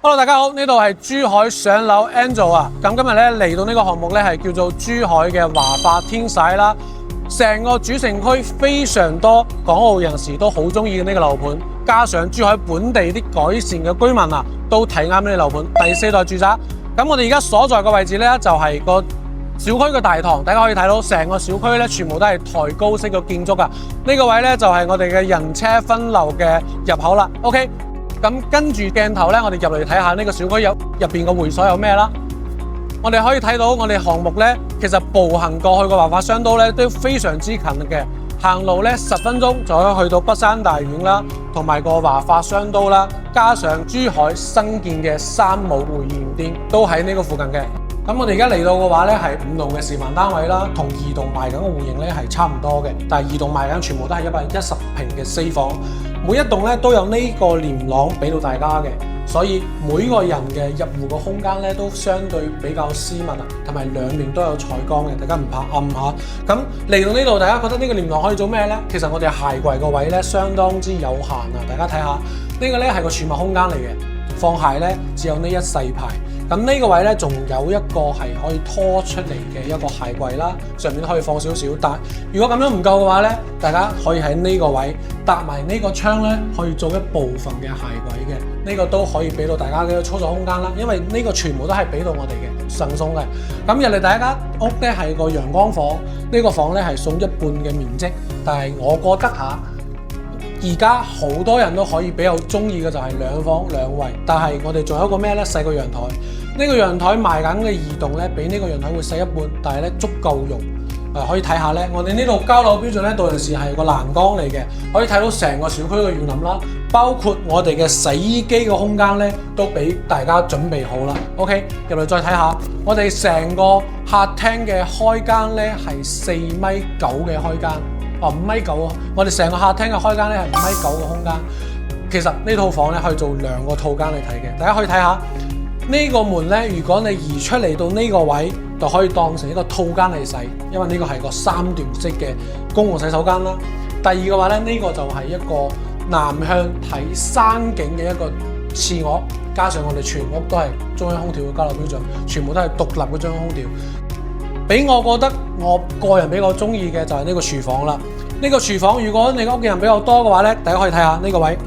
Hello， 大家好，呢度係珠海上樓 Angel 啊。咁今日咧嚟到呢個項目咧係叫做珠海嘅華發天璽啦。成個主城區非常多港澳人士都好中意嘅呢個樓盤，加上珠海本地啲改善嘅居民啊，都睇啱呢個樓盤。第4代住宅。咁我哋而家所在嘅位置咧就係個小區嘅大堂，大家可以睇到成個小區咧全部都係抬高式嘅建築啊。呢個位咧就係我哋嘅人車分流嘅入口啦。OK。咁跟住鏡頭咧，我哋入嚟睇下呢個小區入邊嘅會所有咩啦。我哋可以睇到我哋項目咧，其實步行過去個華發商都咧都非常之近嘅，行路咧10分鐘就可以去到北山大院啦，同埋個華發商都啦，加上珠海新建嘅山姆會員店都喺呢個附近嘅。咁我哋而家嚟到嘅話咧，係5棟嘅示範單位啦，同2棟賣緊嘅戶型咧係差唔多嘅，但係2棟賣緊全部都係110平嘅4房，每一棟咧都有呢個連廊俾到大家嘅，所以每個人嘅入戶嘅空間咧都相對比較私密啊，同埋兩面都有採光嘅，大家唔怕暗嚇。咁嚟到呢度，大家覺得呢個連廊可以做咩咧？其實我哋鞋櫃個位咧相當之有限啊，大家睇下呢個咧係個儲物空間嚟嘅，放鞋咧只有呢一細排。咁呢個位咧，仲有一個係可以拖出嚟嘅一個鞋櫃啦，上面可以放少少。但如果咁樣唔夠嘅話咧，大家可以喺呢個位搭埋呢個窗咧，可以做一部分嘅鞋櫃嘅。呢個都可以俾到大家嘅操作空間啦，因為呢個全部都係俾到我哋嘅贈送嘅。咁入嚟第一間屋咧係個陽光房，呢個房咧係送一半嘅面積，但係我覺得而家好多人都可以比較中意嘅就係2房2衛，但係我哋仲有一個咩咧？細個陽台。呢個陽台賣緊嘅2棟咧，比呢個陽台會細一半，但係咧足夠用。可以睇下咧，我哋呢度交樓標準咧，到陣時係個欄杆嚟嘅，可以睇到成個小區嘅園林啦，包括我哋嘅洗衣機嘅空間咧，都俾大家準備好啦。OK， 入嚟再睇下，我哋成個客廳嘅開間咧係4.9米嘅開間。5.9米啊！我哋成個客廳嘅開間咧係5.9米嘅空間。其實呢套房咧可以做2個套間嚟睇嘅，大家可以睇下呢個門咧。如果你移出嚟到呢個位，就可以當成一個套間嚟使，因為呢個係個3段式嘅公共洗手間啦。第二嘅話咧，呢個就係一個南向睇山景嘅一個次臥，加上我哋全屋都係中央空調嘅交樓標準，全部都係獨立嘅中央空調。俾我覺得我個人比較中意嘅就係呢個廚房啦。呢個廚房如果你屋企人比較多嘅話咧，大家可以睇下呢個位，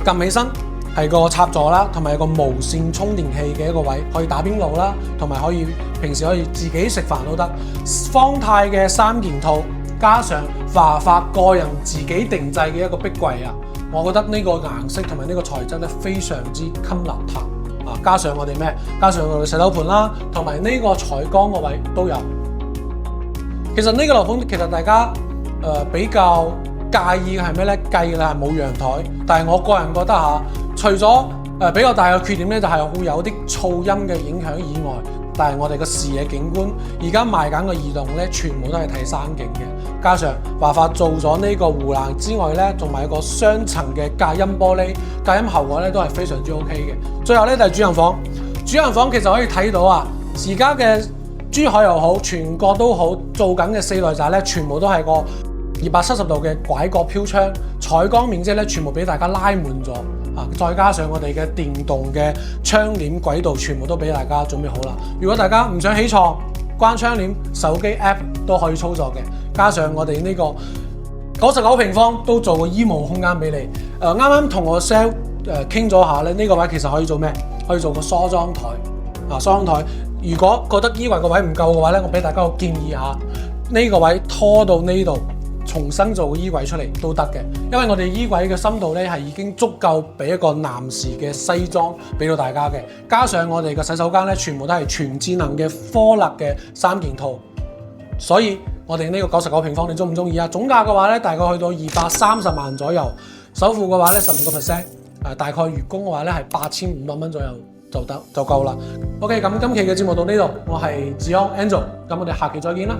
撳起身係個插座啦，同埋有個無線充電器嘅一個位，可以打邊爐啦，同埋可以平時可以自己食飯都得。方太嘅3件套，加上華發個人自己定製嘅一個壁櫃啊，我覺得呢個顏色同埋呢個材質咧非常之襟邋遢。加上我哋咩？加上我哋洗手盤啦，同埋呢個採光個位都有。其實呢個樓盤其實大家比較介意嘅係咩咧？介意嘅係冇陽台，但係我個人覺得除咗比較大嘅缺點咧，就係會有啲噪音嘅影響以外，但係我哋嘅視野景觀而家賣緊嘅2棟咧，全部都係睇山景嘅。加上華發做咗呢個護欄之外咧，仲埋一個雙層嘅隔音玻璃，隔音效果咧都係非常之 OK 嘅。最後咧就係主人房，主人房其實可以睇到而家嘅珠海又好，全國都好，做緊嘅4代宅咧，全部都係個270度嘅拐角飄窗，採光面積咧全部俾大家拉滿咗再加上我哋嘅電動嘅窗簾軌道，全部都俾大家準備好啦。如果大家唔想起床，關窗簾，手機 app 都可以操作嘅。加上我哋呢個99平方都做個衣帽空間俾你。啱啱同我 sell 傾咗下咧，呢個位其實可以做咩？可以做個梳妝台梳妝台。如果覺得衣櫃個位唔夠嘅話咧，我俾大家個建議下，呢個位拖到呢度，重新做個衣櫃出嚟都得嘅。因為我哋衣櫃嘅深度咧係已經足夠俾一個男士嘅西裝俾到大家嘅。加上我哋嘅洗手間咧，全部都係全智能嘅科勒嘅3件套，所以我哋呢個99平方你中唔中意啊？總價嘅話咧，大概去到230萬左右，首付嘅話咧15%，大概月供嘅話咧係8500蚊左右就夠啦。OK， 咁今期嘅節目到呢度，我係志安 Angel，咁我哋下期再見啦。